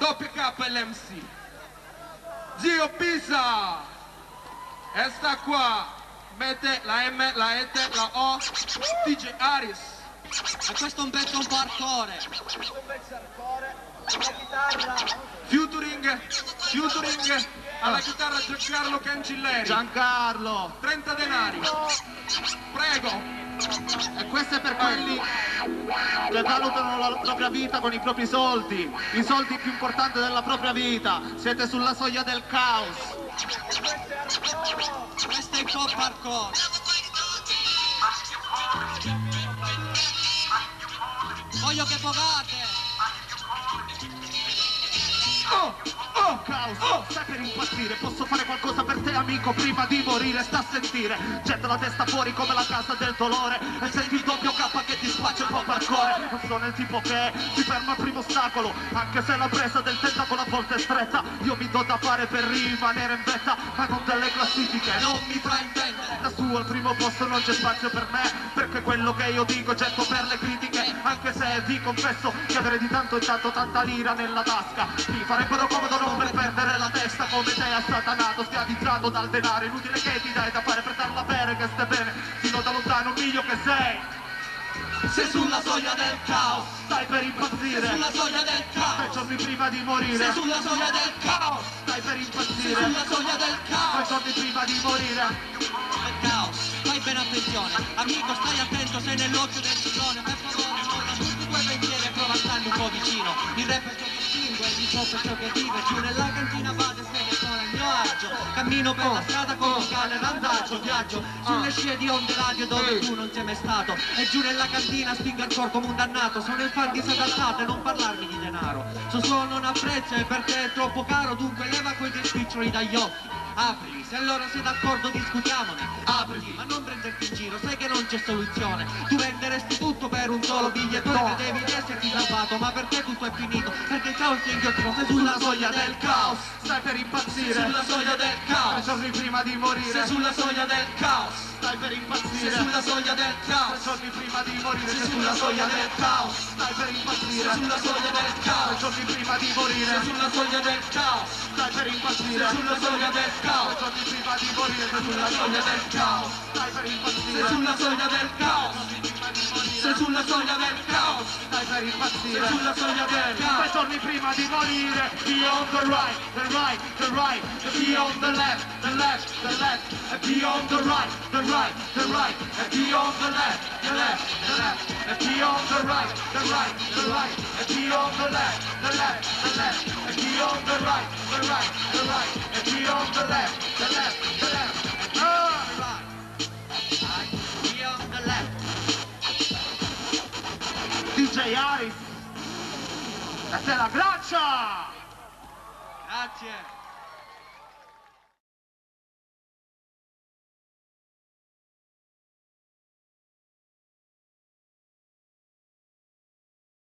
Doppia K l'MC. Zio Pisa. E sta qua. Mette la M, la E, la O. DJ Aris. E questo è un pezzo un po' hardcore. La chitarra. Featuring alla chitarra Giancarlo Cancilleri. Giancarlo! 30 denari. Prego. E questo è per quelli che valutano la propria vita con i propri soldi, i soldi più importanti della propria vita. Siete sulla soglia del caos. Questo è il pop hardcore. Voglio che pagate. Caos, stai per impazzire, posso fare qualcosa per te amico prima di morire, sta a sentire, getta la testa fuori come la casa del dolore e senti il doppio K che ti spaccia un po' per cuore. Non sono il tipo che si ferma al primo ostacolo, anche se la presa del tentacolo a volte è stretta, io mi do da fare per rimanere in vetta, ma con delle classifiche non mi fraintendere. Da su al primo posto non c'è spazio per me, perché quello che io dico getto per le critiche, anche se vi confesso che avere di tanto in tanto tanta lira nella tasca mi farebbero comodo non per perdere la testa come te assatanato, schiavizzato dal denaro, inutile che ti dai da fare per darla bene che stai bene, fino da lontano un miglio che sei. Sei sulla soglia del caos. Stai per impazzire. Sei sulla soglia del 3 caos. giorni prima di morire. Sei sulla soglia del caos. Stai per Sei impazzire. sulla soglia del 3 caos. giorni prima di morire. Del caos. Fai bene attenzione. Amico, stai attento, sei nell'occhio del ciclone. Per favore, molla tutti i tuoi pensieri e prova a starmi un po' vicino. Il rap è ciò che distingue, il hip hop è ciò che vive. Giù nella cantina vado e sei che sono il mio agio. Cammino per la strada con un cane randaggio. Viaggio sulle scie di onde radio dove tu non sei mai stato. E giù nella cantina spingo il corpo come un dannato. Sono il fan di sedaltate, non parlarmi di denaro. So solo non apprezzo e perché è troppo caro. Dunque leva quei dei spiccioli dagli occhi. Aprili, se allora sei d'accordo discutiamone. Aprili, ma non prenderti in giro, sai che non c'è soluzione. Tu venderesti tutto per un solo bigliettone. Devi esserti salvato, ma perché tutto è finito? Perché il caos ti inghiottino, sei sulla soglia del caos. Stai per impazzire. Sei sulla soglia del 3 caos. giorni prima di morire. Sei sulla soglia del caos. Stai per impazzire. Sei sulla soglia del 3 caos. giorni prima di morire. Sei sulla soglia del caos. Stai per impazzire. Sei sulla soglia del 3 caos. giorni prima di morire. Sei sulla soglia del caos. Stai per impazzire. Sei sulla soglia del 3 caos. giorni prima di morire. Sei sulla soglia del caos. Stai per impazzire. Sei sulla soglia del caos. Sei sulla soglia del caos. Stai per impazzire. Sei sulla soglia del caos. 3 giorni prima di morire. Be on the right, the right, the right. Be on the left, the left, the left. Be on the right, the right, the right. Be on the left, the left, the left. Be on the right, the right, the right. Be on the left, the left, the left. Be on the right, the right, the right. Be on the left, the left, the left. Be on the left. DJ Aris. E te la braccia! Grazie.